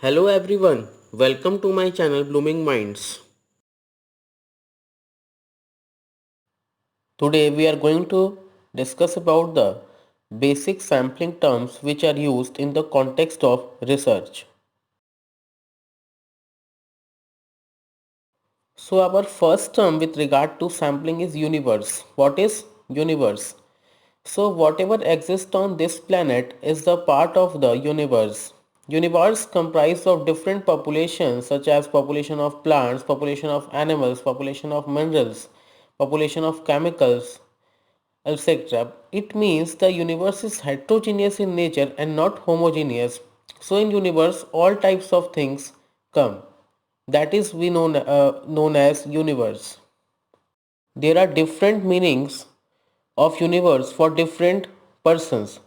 Hello everyone, welcome to my channel Blooming Minds. Today we are going to discuss about the basic sampling terms which are used in the context of research. So our first term with regard to sampling is universe. What is universe? So whatever exists on this planet is the part of the universe. Universe comprised of different populations such as population of plants, population of animals, population of minerals, population of chemicals, etc. It means the universe is heterogeneous in nature and not homogeneous. So in universe all types of things come. That is we known as universe. There are different meanings of universe for different persons.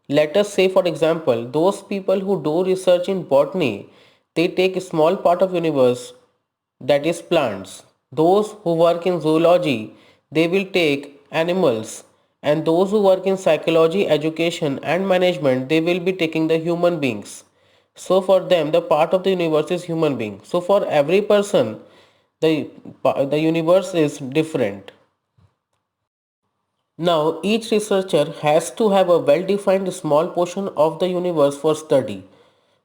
Let us say for example, those people who do research in botany, they take a small part of universe, that is plants. Those who work in zoology, they will take animals, and those who work in psychology, education and management, they will be taking the human beings. So for them the part of the universe is human being. So for every person the the universe is different. Now, each researcher has to have a well defined small portion of the universe for study.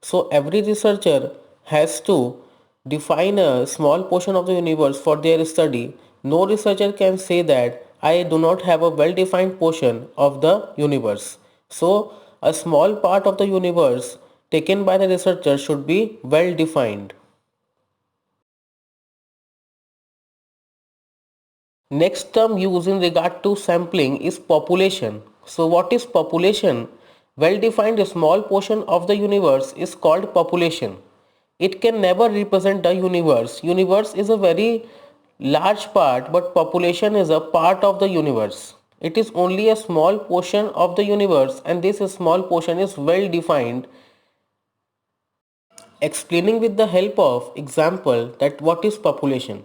So, every researcher has to define a small portion of the universe for their study. No researcher can say that I do not have a well defined portion of the universe. So, a small part of the universe taken by the researcher should be well defined. Next term used in regard to sampling is population. So what is population? Well defined small portion of the universe is called population. It can never represent the universe. Universe is a very large part, but population is a part of the universe. It is only a small portion of the universe, and this small portion is well defined, explaining with the help of example that what is population.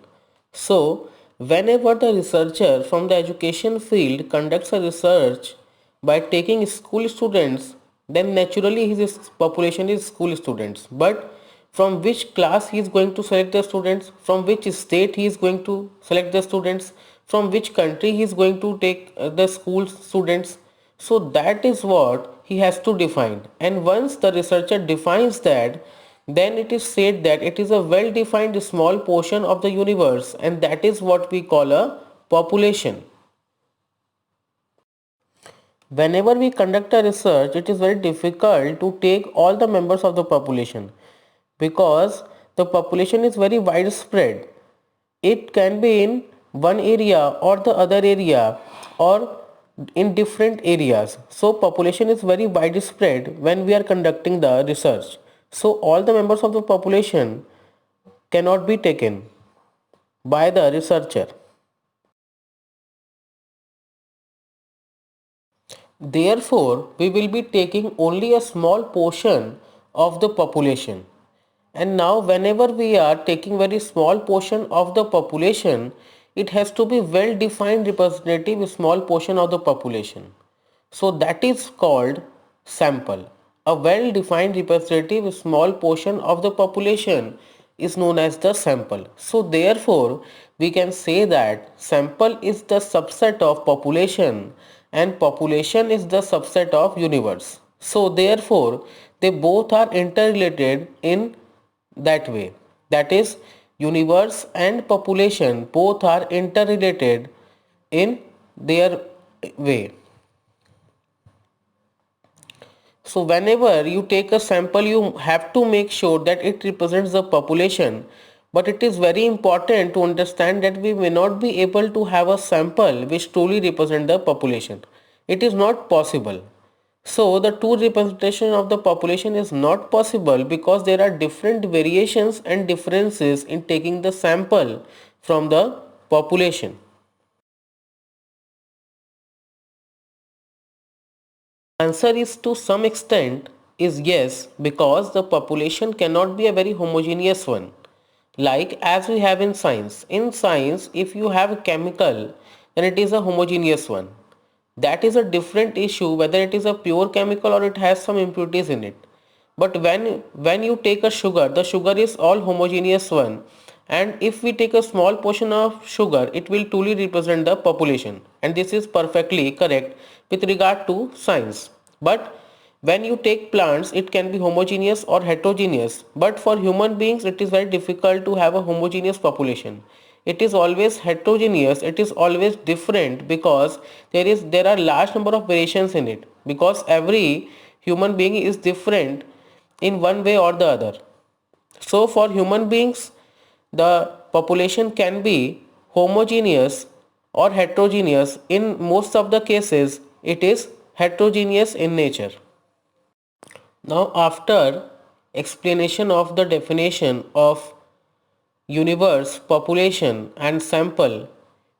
So whenever the researcher from the education field conducts a research by taking school students, then naturally his population is school students. But from which class he is going to select the students, from which state he is going to select the students, from which country he is going to take the school students, so that is what he has to define. And once the researcher defines that, then it is said that it is a well defined small portion of the universe, and that is what we call a population. Whenever we conduct a research, it is very difficult to take all the members of the population because the population is very widespread. It can be in one area or the other area or in different areas. So population is very widespread when we are conducting the research. So all the members of the population cannot be taken by the researcher. Therefore, we will be taking only a small portion of the population. And now whenever we are taking very small portion of the population, it has to be well defined representative small portion of the population. So that is called sample. A well defined representative small portion of the population is known as the sample. So therefore we can say that sample is the subset of population and population is the subset of universe. So therefore they both are interrelated in that way. That is, universe and population both are interrelated in their way. So whenever you take a sample, you have to make sure that it represents the population. But it is very important to understand that we may not be able to have a sample which truly represents the population. It is not possible. So the true representation of the population is not possible because there are different variations and differences in taking the sample from the population. Answer is to some extent is yes, because the population cannot be a very homogeneous one. Like as we have in science. In science, if you have a chemical, then it is a homogeneous one. That is a different issue whether it is a pure chemical or it has some impurities in it. But when you take a sugar, the sugar is all homogeneous one, and if we take a small portion of sugar, it will truly represent the population, and this is perfectly correct with regard to science. But when you take plants, it can be homogeneous or heterogeneous, but for human beings it is very difficult to have a homogeneous population. It is always heterogeneous, it is always different, because there are large number of variations in it, because every human being is different in one way or the other. So for human beings, the population can be homogeneous or heterogeneous. In most of the cases, it is heterogeneous in nature. Now, after explanation of the definition of universe, population and sample,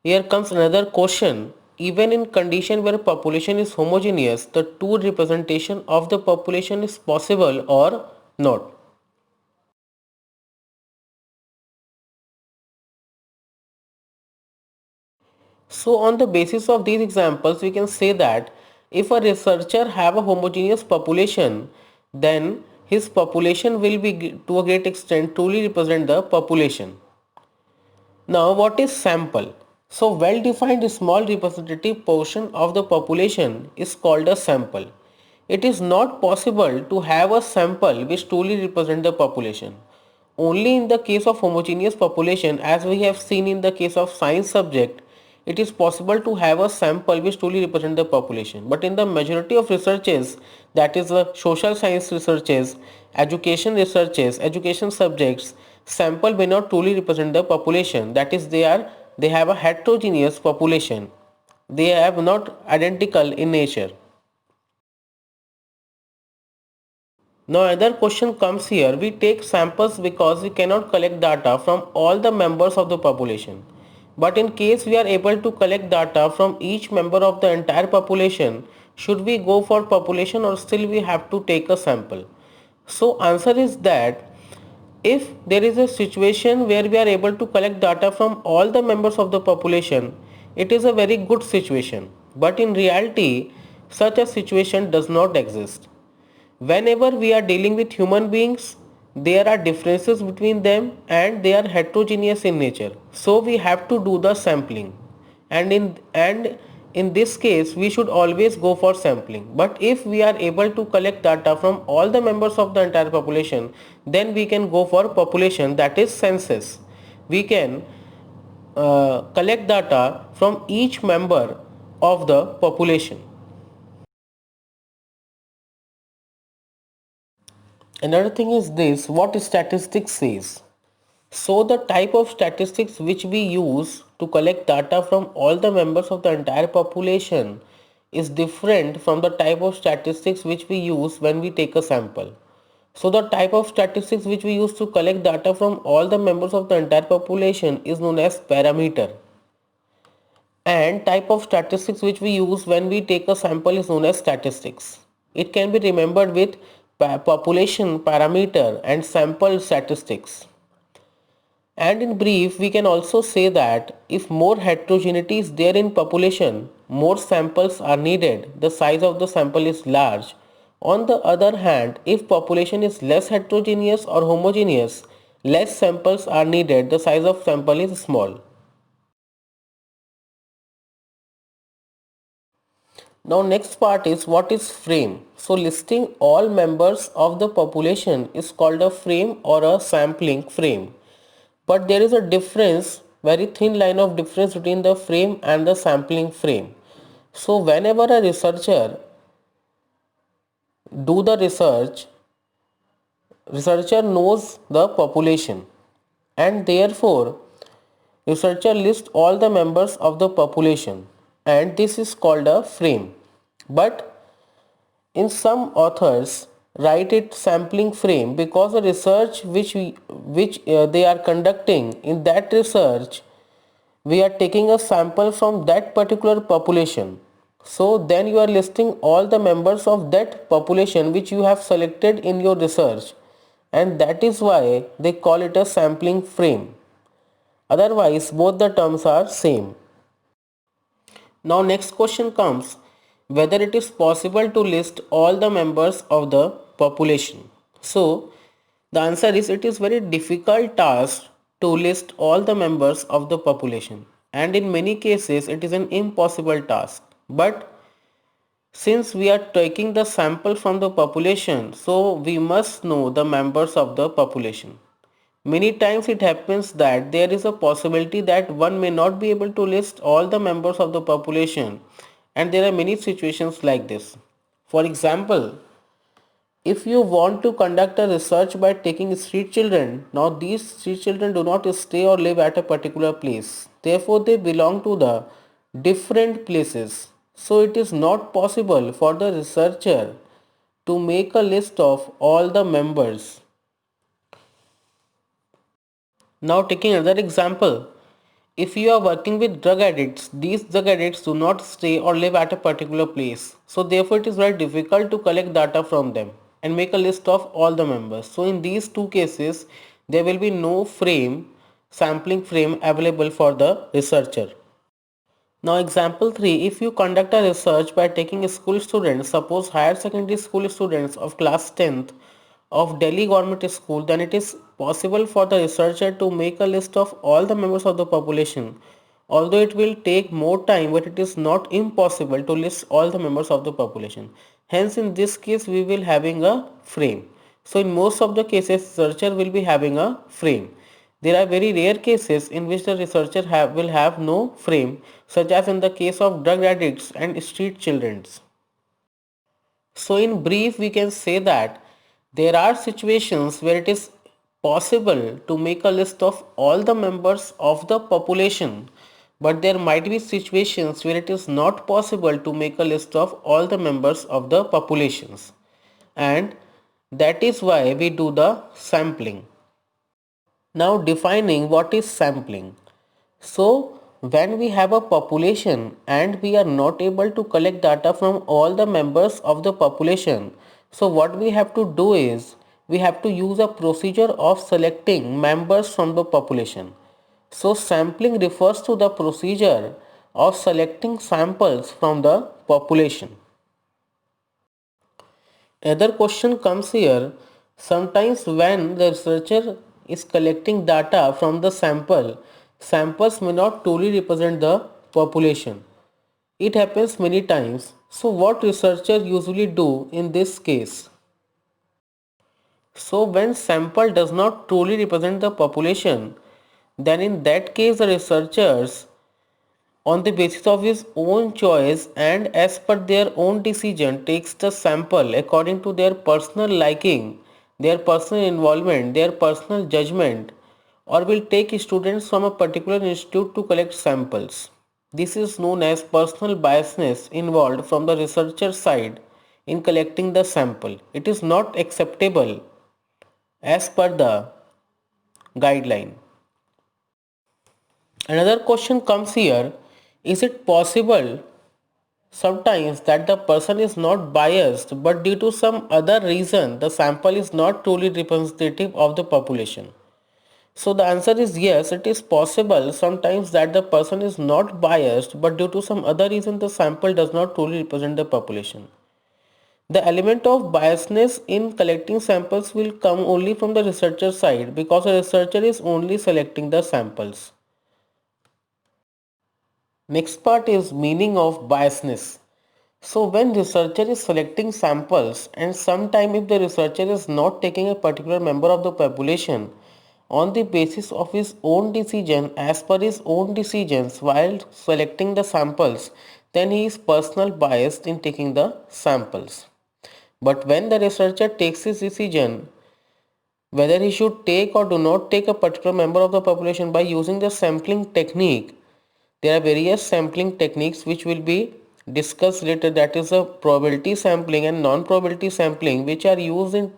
here comes another question. Even in condition where population is homogeneous, the true representation of the population is possible or not? So on the basis of these examples, we can say that if a researcher have a homogeneous population, then his population will be to a great extent truly represent the population. Now what is sample? So well defined small representative portion of the population is called a sample. It is not possible to have a sample which truly represent the population. Only in the case of homogeneous population, as we have seen in the case of science subject, it is possible to have a sample which truly represent the population. But in the majority of researches, that is the social science researches, education subjects, sample may not truly represent the population. That is, they have a heterogeneous population. They have not identical in nature. Now another question comes here. We take samples because we cannot collect data from all the members of the population. But in case we are able to collect data from each member of the entire population, should we go for population or still we have to take a sample? So answer is that if there is a situation where we are able to collect data from all the members of the population, it is a very good situation. But in reality, such a situation does not exist. Whenever we are dealing with human beings, there are differences between them and they are heterogeneous in nature. So we have to do the sampling. And in this case, we should always go for sampling. But if we are able to collect data from all the members of the entire population, then we can go for population, that is census. We can collect data from each member of the population. Another thing is this, what statistics says. So the type of statistics which we use to collect data from all the members of the entire population is different from the type of statistics which we use when we take a sample. So the type of statistics which we use to collect data from all the members of the entire population is known as parameter. And type of statistics which we use when we take a sample is known as statistics. It can be remembered with population parameter and sample statistics. And in brief, we can also say that if more heterogeneity is there in population, more samples are needed, the size of the sample is large. On the other hand, if population is less heterogeneous or homogeneous, less samples are needed, the size of sample is small. Now next part is what is frame. So listing all members of the population is called a frame or a sampling frame. But there is a difference, very thin line of difference between the frame and the sampling frame. So whenever a researcher do the research, researcher knows the population, and therefore researcher lists all the members of the population, and this is called a frame. But in some authors write it sampling frame because the research which they are conducting, in that research we are taking a sample from that particular population. So then you are listing all the members of that population which you have selected in your research, and that is why they call it a sampling frame. Otherwise both the terms are same. Now next question comes, whether it is possible to list all the members of the population. So the answer is it is very difficult task to list all the members of the population, and in many cases it is an impossible task. But since we are taking the sample from the population, so we must know the members of the population. Many times it happens that there is a possibility that one may not be able to list all the members of the population, and there are many situations like this. For example, if you want to conduct a research by taking street children, now these street children do not stay or live at a particular place. Therefore, they belong to the different places. So it is not possible for the researcher to make a list of all the members. Now taking another example, if you are working with drug addicts, these drug addicts do not stay or live at a particular place. So therefore it is very difficult to collect data from them and make a list of all the members. So in these two cases, there will be no sampling frame available for the researcher. Now example 3, if you conduct a research by taking school students, suppose higher secondary school students of class 10th of Delhi government school, then it is possible for the researcher to make a list of all the members of the population. Although it will take more time, but it is not impossible to list all the members of the population. Hence in this case we will having a frame. So in most of the cases researcher will be having a frame. There are very rare cases in which the researcher will have no frame, such as in the case of drug addicts and street children. So in brief, we can say that there are situations where it is possible to make a list of all the members of the population, but there might be situations where it is not possible to make a list of all the members of the populations. And that is why we do the sampling. Now defining what is sampling. So when we have a population and we are not able to collect data from all the members of the population, so what we have to do is we have to use a procedure of selecting members from the population. So sampling refers to the procedure of selecting samples from the population. Another question comes here. Sometimes when the researcher is collecting data from the sample, samples may not truly represent the population. It happens many times. So what researcher usually do in this case? So when sample does not truly represent the population, then in that case the researchers on the basis of his own choice and as per their own decision takes the sample according to their personal liking, their personal involvement, their personal judgment, or will take students from a particular institute to collect samples. This is known as personal biasness involved from the researcher side in collecting the sample. It is not acceptable as per the guideline. Another question comes here, is it possible sometimes that the person is not biased but due to some other reason the sample is not truly representative of the population? So the answer is yes, it is possible sometimes that the person is not biased but due to some other reason the sample does not truly represent the population. The element of biasness in collecting samples will come only from the researcher side because the researcher is only selecting the samples. Next part is meaning of biasness. So when researcher is selecting samples and sometime if the researcher is not taking a particular member of the population on the basis of his own decision as per his own decisions while selecting the samples, then he is personal biased in taking the samples. But when the researcher takes his decision whether he should take or do not take a particular member of the population by using the sampling technique, there are various sampling techniques which will be discussed later, that is a probability sampling and non-probability sampling which are used in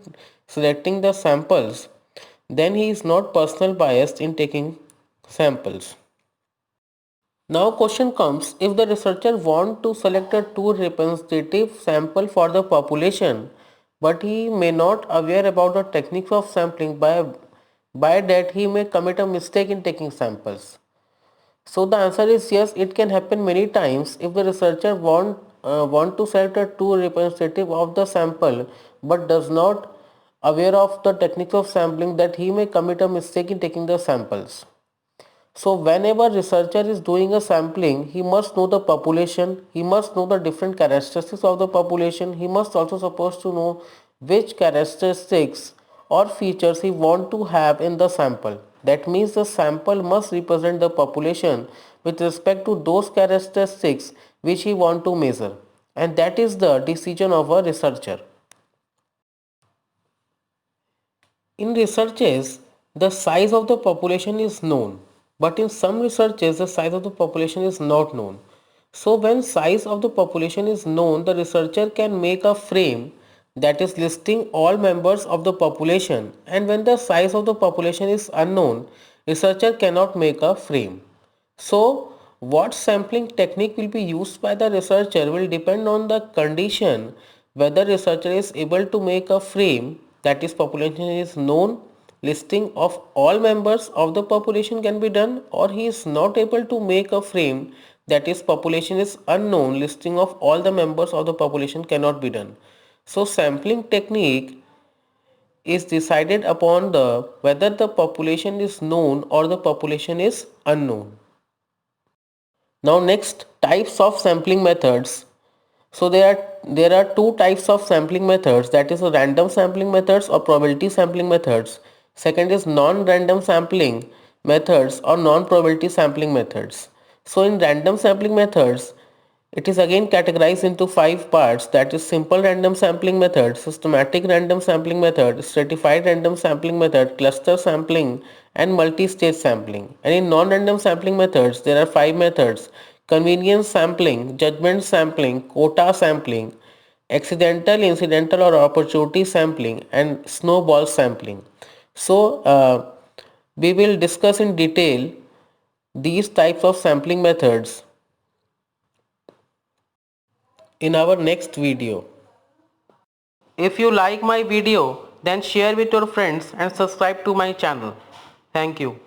selecting the samples. Then he is not personal biased in taking samples. Now question comes, if the researcher want to select a true representative sample for the population but he may not aware about the techniques of sampling, by that he may commit a mistake in taking samples. So the answer is yes, it can happen many times if the researcher want to select a true representative of the sample but does not aware of the techniques of sampling that he may commit a mistake in taking the samples. So whenever researcher is doing a sampling, he must know the population, he must know the different characteristics of the population, he must also supposed to know which characteristics or features he want to have in the sample. That means the sample must represent the population with respect to those characteristics which he want to measure. And that is the decision of a researcher. In researches, the size of the population is known, but in some researches, the size of the population is not known. So when size of the population is known, the researcher can make a frame that is listing all members of the population, and when the size of the population is unknown, researcher cannot make a frame. So, what sampling technique will be used by the researcher will depend on the condition whether researcher is able to make a frame that is population is known, listing of all members of the population can be done, or he is not able to make a frame that is population is unknown, listing of all the members of the population cannot be done. So sampling technique is decided upon the whether the population is known or the population is unknown. Now next, types of sampling methods. So there are two types of sampling methods, that is random sampling methods or probability sampling methods. Second is non-random sampling methods or non-probability sampling methods. So in random sampling methods, it is again categorized into five parts, that is simple random sampling method, systematic random sampling method, stratified random sampling method, cluster sampling and multi-stage sampling. And in non-random sampling methods there are five methods: convenience sampling, judgment sampling, quota sampling, accidental, incidental or opportunity sampling and snowball sampling. So we will discuss in detail these types of sampling methods in our next video. If you like my video, then share with your friends and subscribe to my channel. Thank you.